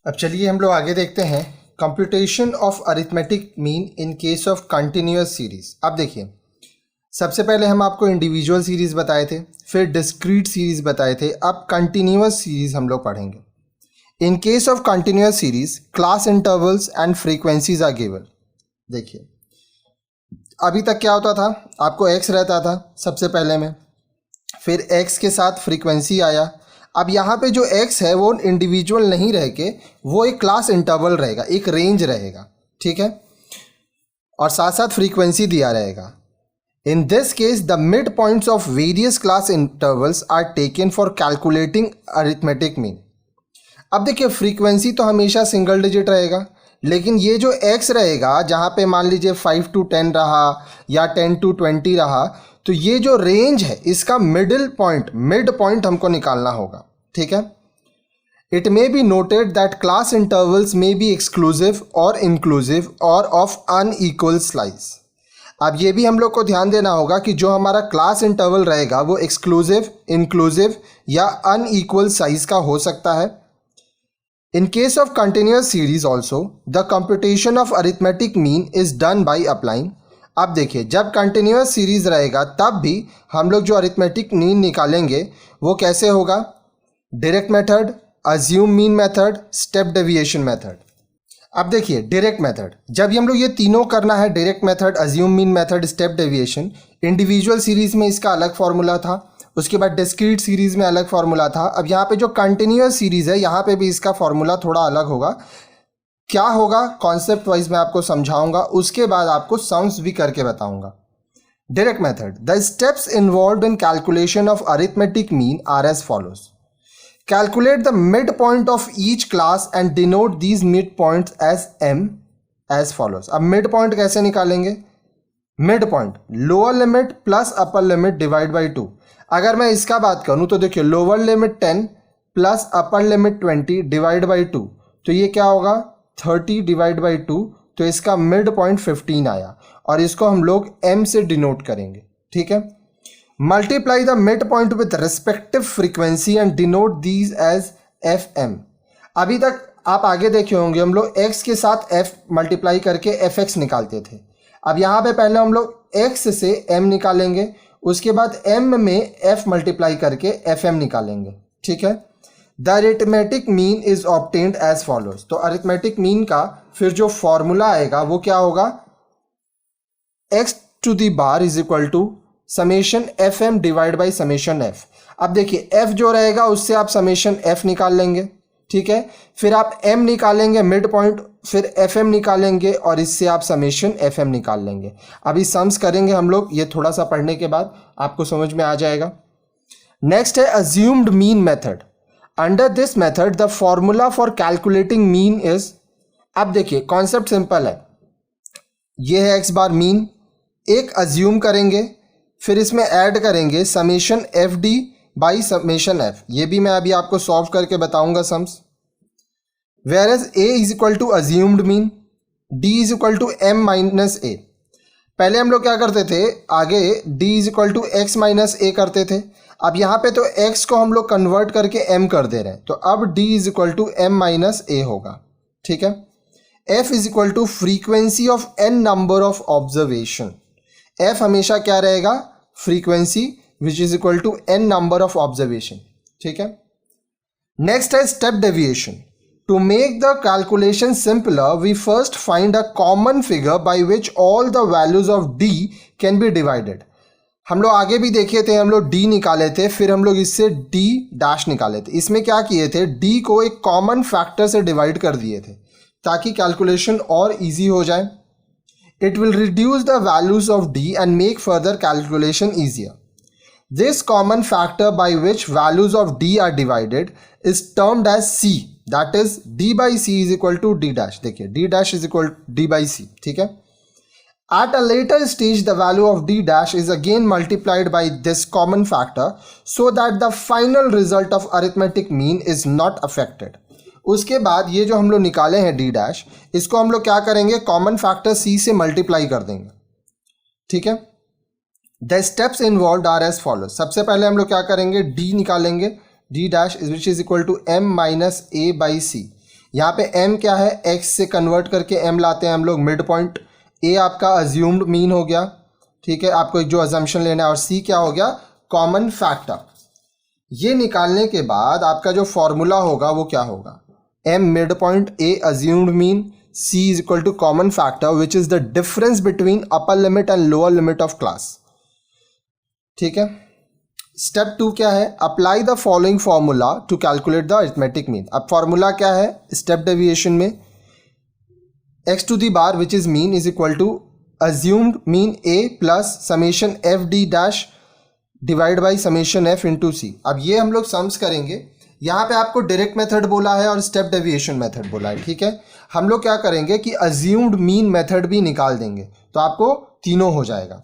अब चलिए हम लोग आगे देखते हैं computation of arithmetic mean in case of continuous series. अब देखिए, सबसे पहले हम आपको इंडिविजुअल सीरीज बताए थे, फिर डिस्क्रीट सीरीज बताए थे, अब कंटिन्यूअस सीरीज हम लोग पढ़ेंगे। In case of continuous series class intervals and frequencies are given. देखिए अभी तक क्या होता था, आपको x रहता था सबसे पहले में, फिर x के साथ फ्रीक्वेंसी आया। अब यहाँ पे जो x है वो इंडिविजुअल नहीं रह के वो एक क्लास इंटरवल रहेगा, एक रेंज रहेगा, ठीक है, और साथ साथ फ्रीक्वेंसी दिया रहेगा। In this case the mid points of various class intervals are taken for calculating arithmetic mean. अब देखिए फ्रीक्वेंसी तो हमेशा सिंगल डिजिट रहेगा, लेकिन ये जो x रहेगा जहाँ पे मान लीजिए 5 to 10 रहा या 10 to 20 रहा, तो ये जो रेंज है इसका मिड पॉइंट हमको निकालना होगा, ठीक है। It may be noted that class intervals may be exclusive और इंक्लूसिव और ऑफ अनइक्वल स्लाइस। अब ये भी हम लोग को ध्यान देना होगा कि जो हमारा क्लास इंटरवल रहेगा वो एक्सक्लूसिव, इंक्लूसिव या अनइक्वल साइज का हो सकता है। In case of continuous series also, the computation of arithmetic mean is done by applying। अब देखिए जब कंटिन्यूअस सीरीज रहेगा तब भी हम लोग जो अरिथमेटिक मीन निकालेंगे वो कैसे होगा, direct method, assume mean method, step deviation method. अब देखिए डायरेक्ट मेथड, जब हम लोग ये तीनों करना है, direct method, assume mean method, step deviation, individual series में इसका अलग फॉर्मूला था, उसके बाद डिस्क्रीट सीरीज में अलग फार्मूला था। अब यहाँ पे जो कंटिन्यूअस सीरीज है यहाँ पे भी इसका फार्मूला थोड़ा अलग होगा। क्या होगा कॉन्सेप्ट वाइज मैं आपको समझाऊंगा, उसके बाद आपको सम्स भी करके बताऊंगा। Direct method, the steps involved in calculation of arithmetic mean are as follows. Calculate the mid point of each class and denote these mid points as m as follows. अब मिड पॉइंट कैसे निकालेंगे, mid point lower limit plus upper limit divide by 2। अगर मैं इसका बात करूं तो देखिए lower limit 10 plus upper limit 20 divide by 2, तो ये क्या होगा 30 डिवाइड बाई 2, तो इसका मिड पॉइंट 15 आया और इसको हम लोग m से डिनोट करेंगे, ठीक है। Multiply the mid point with respective frequency and denote these as fm। अभी तक आप आगे देखे होंगे हम लोग x के साथ f मल्टीप्लाई करके fx निकालते थे। अब यहाँ पे पहले हम लोग x से m निकालेंगे, उसके बाद m में f मल्टीप्लाई करके fm निकालेंगे, ठीक है। The arithmetic mean is obtained as follows. तो अरिथमेटिक मीन का फिर जो फॉर्मूला आएगा वो क्या होगा, x to the bar is equal to summation fm divide by summation f। अब देखिए f जो रहेगा उससे आप समेशन f निकाल लेंगे, ठीक है, फिर आप m निकालेंगे मिड पॉइंट, फिर fm निकालेंगे और इससे आप समेशन fm निकाल लेंगे। अभी सम्स करेंगे हम लोग, ये थोड़ा सा पढ़ने के बाद आपको समझ में आ जाएगा। नेक्स्ट है assumed mean method. Under this method the formula for calculating mean is. अब देखिए कॉन्सेप्ट सिंपल है, ये है x बार मीन, एक अज्यूम करेंगे, फिर इसमें ऐड करेंगे summation f D by summation F. ये भी मैं अभी आपको सॉल्व करके बताऊंगा sums. Whereas a is equal to assumed mean, d is equal to m minus a। पहले हम लोग क्या करते थे, आगे d is equal to x minus a करते थे। अब यहाँ पे तो x को हम लोग कन्वर्ट करके m कर दे रहे हैं, तो अब d is equal to m minus a होगा, ठीक है। f is equal to frequency of n number of observation। f हमेशा क्या रहेगा, frequency which is equal to n number of observation, ठीक है। नेक्स्ट है step deviation. To make the calculation simpler, we first find a common figure by which all the values of d can be divided। हम लोग आगे भी देखे थे, हम लोग d निकाले थे, फिर हम लोग इससे d डैश निकाले थे। इसमें क्या किए थे, d को एक कॉमन फैक्टर से डिवाइड कर दिए थे ताकि कैलकुलेशन और इजी हो जाए। It will reduce the values of d and make further calculation easier। This common factor by which values of d are divided is termed as c। That is d by c is equal to d dash। देखिए d dash is equal to d by c, ठीक है। At a later stage the value of d dash is again multiplied by this common factor so that the final result of arithmetic mean is not affected। उसके बाद ये जो हम लोग निकाले हैं d dash, इसको हम लोग क्या करेंगे, कॉमन फैक्टर c से मल्टीप्लाई कर देंगे, ठीक है। The steps involve are as follow. सबसे पहले हम लोग क्या करेंगे, d निकालेंगे, d dash which is equal to m minus a by c। यहाँ पे m क्या है, x से कन्वर्ट करके m लाते हैं हम लोग, मिड पॉइंट। a आपका अज्यूम्ड मीन हो गया, ठीक है, आपको एक जो अजम्पशन लेना है, और c क्या हो गया, कॉमन फैक्टर। ये निकालने के बाद आपका जो फॉर्मूला होगा वो क्या होगा, m mid point, a assumed mean, c is equal to common factor which is the difference between upper limit and lower limit of class. ठीक है। स्टेप 2 क्या है, apply the following formula to calculate the arithmetic mean. अब formula क्या है, step deviation में x to the bar which is mean is equal to assumed mean a plus summation f d dash divide by summation f into सी। अब ये हम लोग sums करेंगे। यहाँ पे आपको डायरेक्ट मेथड बोला है और स्टेप डेविएशन मेथड बोला है, ठीक है। हम लोग क्या करेंगे कि अज्यूम्ड मीन मेथड भी निकाल देंगे, तो आपको तीनों हो जाएगा।